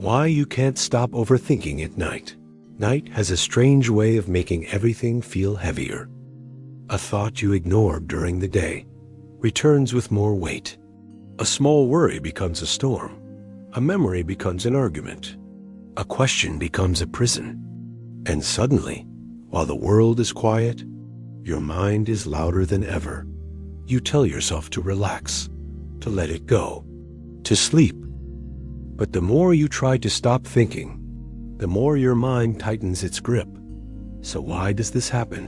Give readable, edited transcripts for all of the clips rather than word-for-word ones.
Why you can't stop overthinking at night. Night has a strange way of making everything feel heavier. A thought you ignored during the day returns with more weight. A small worry becomes a storm. A memory becomes an argument. A question becomes a prison. And suddenly, while the world is quiet, your mind is louder than ever. You tell yourself to relax, to let it go, to sleep. But the more you try to stop thinking, the more your mind tightens its grip. So why does this happen?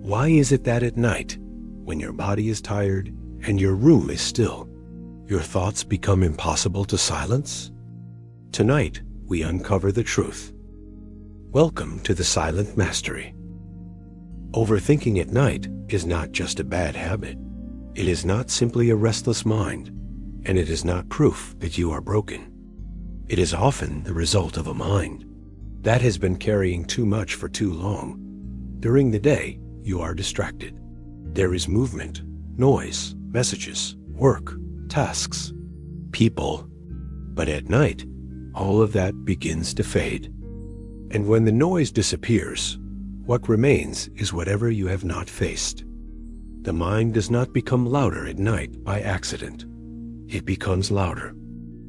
Why is it that at night, when your body is tired and your room is still, your thoughts become impossible to silence? Tonight, we uncover the truth. Welcome to the Silent Mastery. Overthinking at night is not just a bad habit. It is not simply a restless mind, and it is not proof that you are broken. It is often the result of a mind that has been carrying too much for too long. During the day, you are distracted. There is movement, noise, messages, work, tasks, people. But at night, all of that begins to fade. And when the noise disappears, what remains is whatever you have not faced. The mind does not become louder at night by accident. It becomes louder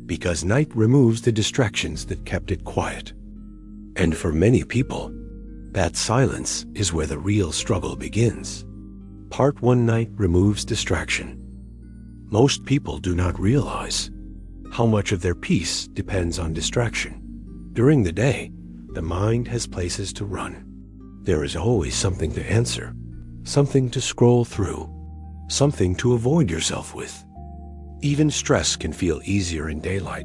because night removes the distractions that kept it quiet. And for many people, that silence is where the real struggle begins. Part 1: Night removes distraction. Most people do not realize how much of their peace depends on distraction. During the day, the mind has places to run. There is always something to answer, something to scroll through, something to avoid yourself with. Even stress can feel easier in daylight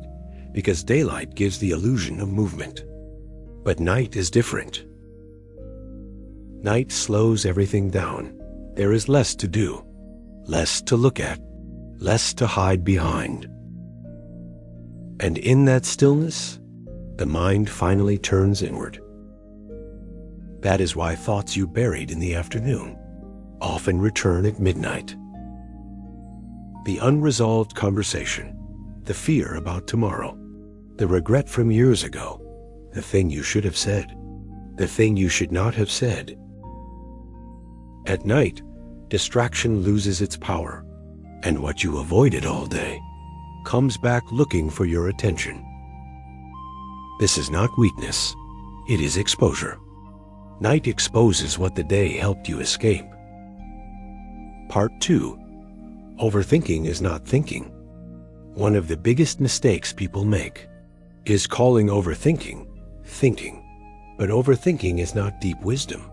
because daylight gives the illusion of movement. But night is different. Night slows everything down. There is less to do, less to look at, less to hide behind. And in that stillness, the mind finally turns inward. That is why thoughts you buried in the afternoon often return at midnight. The unresolved conversation, the fear about tomorrow, the regret from years ago, the thing you should have said, the thing you should not have said. At night, distraction loses its power, and what you avoided all day comes back looking for your attention. This is not weakness, it is exposure. Night exposes what the day helped you escape. Part 2: Overthinking is not thinking. One of the biggest mistakes people make is calling overthinking thinking. But overthinking is not deep wisdom.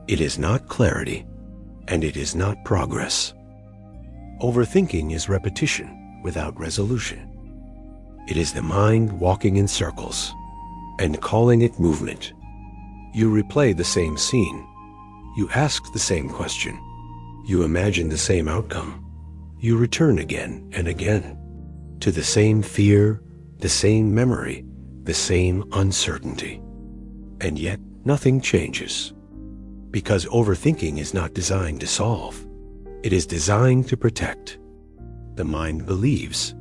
It is not clarity, and it is not progress. Overthinking is repetition without resolution. It is the mind walking in circles and calling it movement. You replay the same scene. You ask the same question. You imagine the same outcome. You return again and again to the same fear, the same memory, the same uncertainty. And yet nothing changes. Because overthinking is not designed to solve. It is designed to protect. The mind believes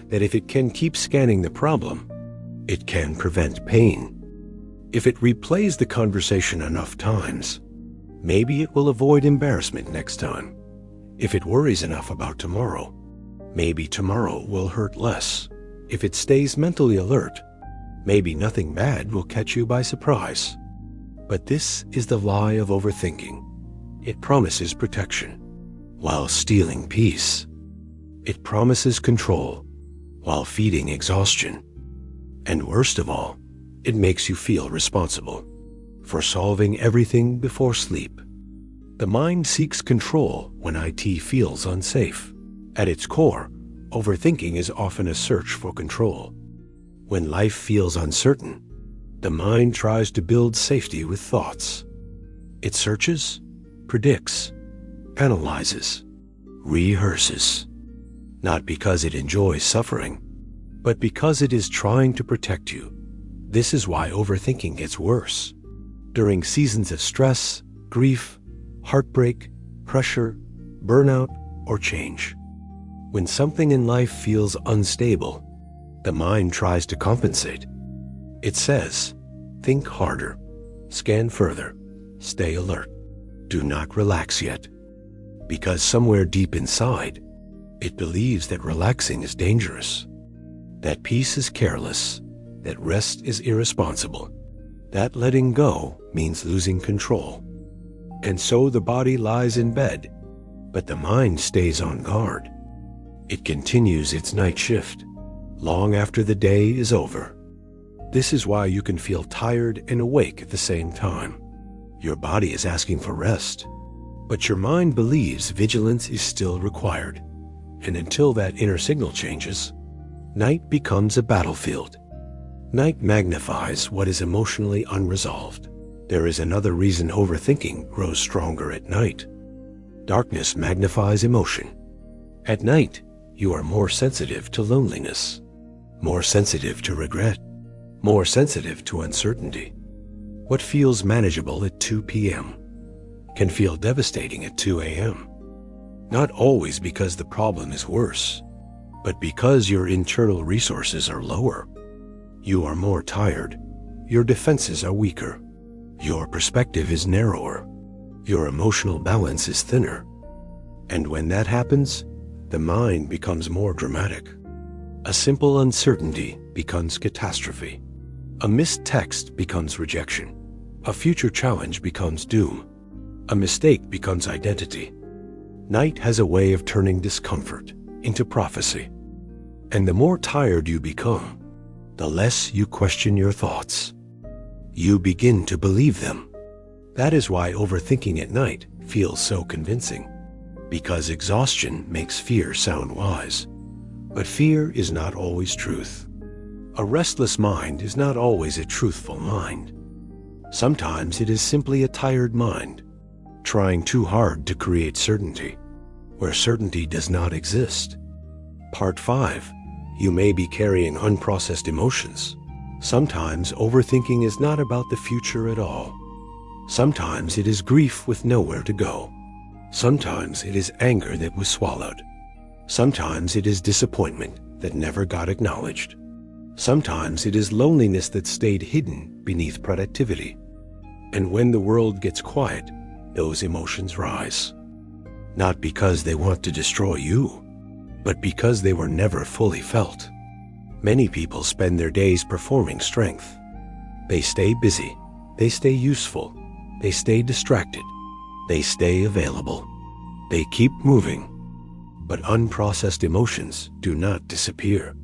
that if it can keep scanning the problem, it can prevent pain. If it replays the conversation enough times, maybe it will avoid embarrassment next time. If it worries enough about tomorrow, maybe tomorrow will hurt less. If it stays mentally alert, maybe nothing bad will catch you by surprise. But this is the lie of overthinking. It promises protection while stealing peace. It promises control while feeding exhaustion. And worst of all, it makes you feel responsible for solving everything before sleep. The mind seeks control when IT feels unsafe. At its core, overthinking is often a search for control. When life feels uncertain, the mind tries to build safety with thoughts. It searches, predicts, analyzes, rehearses. Not because it enjoys suffering, but because it is trying to protect you. This is why overthinking gets worse. During seasons of stress, grief, heartbreak, pressure, burnout, or change. When something in life feels unstable, the mind tries to compensate. It says, think harder, scan further, stay alert. Do not relax yet. Because somewhere deep inside, it believes that relaxing is dangerous, that peace is careless, that rest is irresponsible, that letting go means losing control. And so the body lies in bed, but the mind stays on guard. It continues its night shift, long after the day is over. This is why you can feel tired and awake at the same time. Your body is asking for rest, but your mind believes vigilance is still required. And until that inner signal changes, night becomes a battlefield. Night magnifies what is emotionally unresolved. There is another reason overthinking grows stronger at night. Darkness magnifies emotion. At night, you are more sensitive to loneliness, more sensitive to regret, more sensitive to uncertainty. What feels manageable at 2 p.m. can feel devastating at 2 a.m. Not always because the problem is worse, but because your internal resources are lower. You are more tired. Your defenses are weaker. Your perspective is narrower. Your emotional balance is thinner. And when that happens, the mind becomes more dramatic. A simple uncertainty becomes catastrophe. A missed text becomes rejection. A future challenge becomes doom. A mistake becomes identity. Night has a way of turning discomfort into prophecy. And the more tired you become, the less you question your thoughts. You begin to believe them. That is why overthinking at night feels so convincing. Because exhaustion makes fear sound wise. But fear is not always truth. A restless mind is not always a truthful mind. Sometimes it is simply a tired mind, trying too hard to create certainty, where certainty does not exist. Part 5. You may be carrying unprocessed emotions. Sometimes overthinking is not about the future at all. Sometimes it is grief with nowhere to go. Sometimes it is anger that was swallowed. Sometimes it is disappointment that never got acknowledged. Sometimes it is loneliness that stayed hidden beneath productivity. And when the world gets quiet, those emotions rise. Not because they want to destroy you, but because they were never fully felt. Many people spend their days performing strength. They stay busy, they stay useful, they stay distracted, they stay available, they keep moving. But unprocessed emotions do not disappear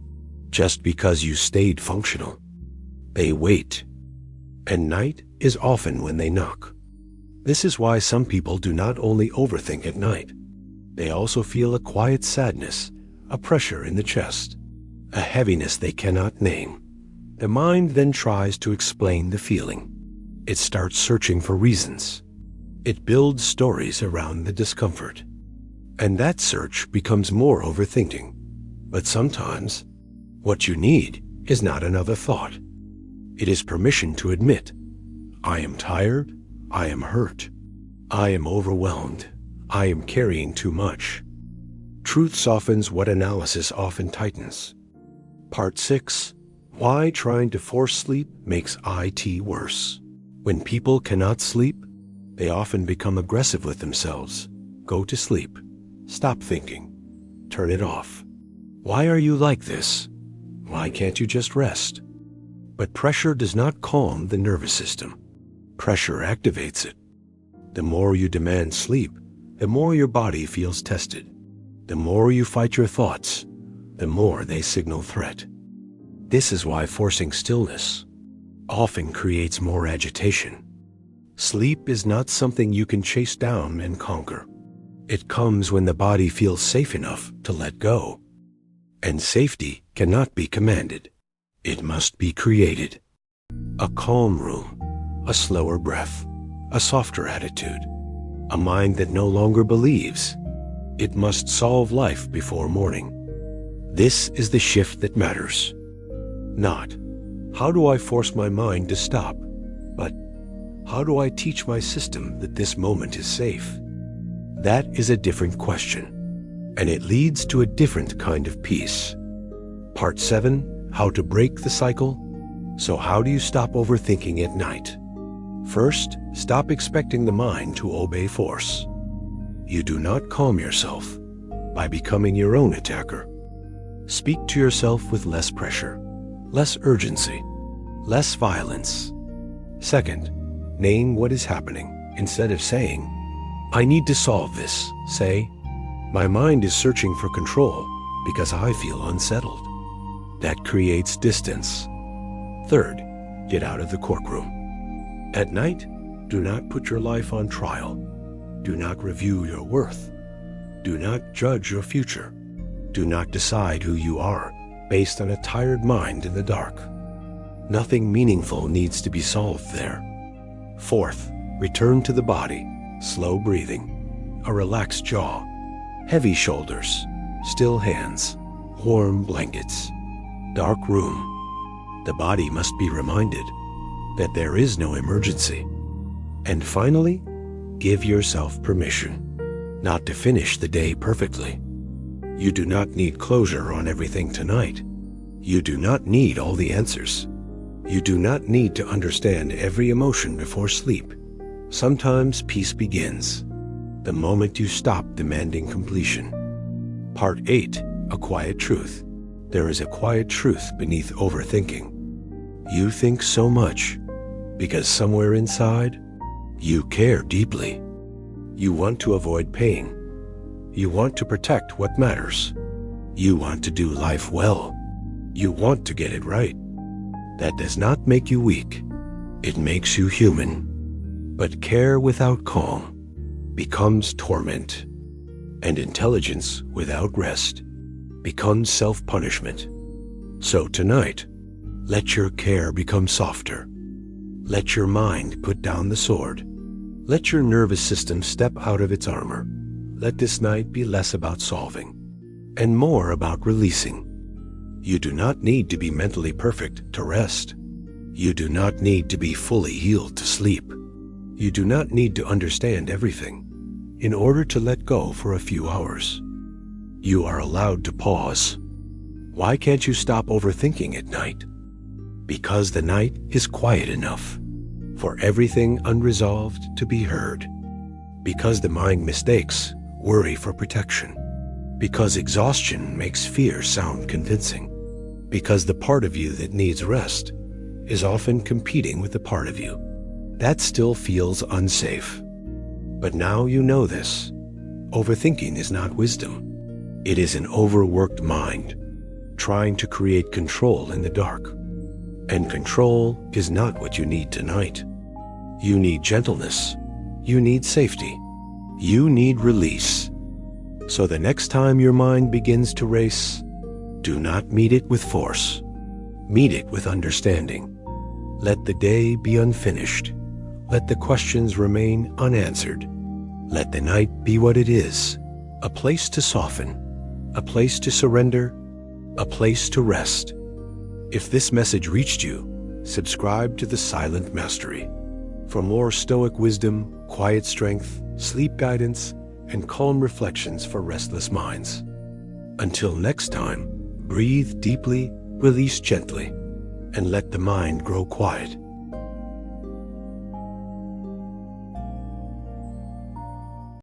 just because you stayed functional. They wait, and night is often when they knock. This is why some people do not only overthink at night, they also feel a quiet sadness, a pressure in the chest, a heaviness they cannot name. The mind then tries to explain the feeling. It starts searching for reasons. It builds stories around the discomfort. And that search becomes more overthinking. But sometimes, what you need is not another thought. It is permission to admit, I am tired, I am hurt, I am overwhelmed, I am carrying too much. Truth softens what analysis often tightens. Part 6. Why trying to force sleep makes IT worse. When people cannot sleep, they often become aggressive with themselves. Go to sleep. Stop thinking. Turn it off. Why are you like this? Why can't you just rest? But pressure does not calm the nervous system. Pressure activates it. The more you demand sleep, the more your body feels tested. The more you fight your thoughts, the more they signal threat. This is why forcing stillness often creates more agitation. Sleep is not something you can chase down and conquer. It comes when the body feels safe enough to let go. And safety cannot be commanded. It must be created. A calm room, a slower breath, a softer attitude, a mind that no longer believes it must solve life before morning. This is the shift that matters. Not, how do I force my mind to stop? But, how do I teach my system that this moment is safe? That is a different question, and it leads to a different kind of peace. Part 7. How to break the cycle. So how do you stop overthinking at night? First, stop expecting the mind to obey force. You do not calm yourself by becoming your own attacker. Speak to yourself with less pressure, less urgency, less violence. Second, name what is happening. Instead of saying, "I need to solve this," say, "My mind is searching for control because I feel unsettled." That creates distance. Third, get out of the courtroom. At night, do not put your life on trial. Do not review your worth. Do not judge your future. Do not decide who you are based on a tired mind in the dark. Nothing meaningful needs to be solved there. Fourth, return to the body, slow breathing, a relaxed jaw, heavy shoulders, still hands, warm blankets, dark room. The body must be reminded that there is no emergency. And finally, give yourself permission not to finish the day perfectly. You do not need closure on everything tonight. You do not need all the answers. You do not need to understand every emotion before sleep. Sometimes peace begins the moment you stop demanding completion. Part 8, A Quiet Truth. There is a quiet truth beneath overthinking. You think so much because somewhere inside, you care deeply. You want to avoid pain. You want to protect what matters. You want to do life well. You want to get it right. That does not make you weak. It makes you human. But care without calm becomes torment, and intelligence without rest becomes self-punishment. So tonight, let your care become softer. Let your mind put down the sword. Let your nervous system step out of its armor. Let this night be less about solving and more about releasing. You do not need to be mentally perfect to rest. You do not need to be fully healed to sleep. You do not need to understand everything in order to let go for a few hours. You are allowed to pause. Why can't you stop overthinking at night? Because the night is quiet enough for everything unresolved to be heard. Because the mind mistakes worry for protection. Because exhaustion makes fear sound convincing. Because the part of you that needs rest is often competing with the part of you that still feels unsafe. But now you know this. Overthinking is not wisdom. It is an overworked mind trying to create control in the dark. And control is not what you need tonight. You need gentleness. You need safety. You need release. So the next time your mind begins to race, do not meet it with force. Meet it with understanding. Let the day be unfinished. Let the questions remain unanswered. Let the night be what it is, a place to soften, a place to surrender, a place to rest. If this message reached you, subscribe to The Silent Mastery. For more stoic wisdom, quiet strength, sleep guidance, and calm reflections for restless minds. Until next time, breathe deeply, release gently, and let the mind grow quiet.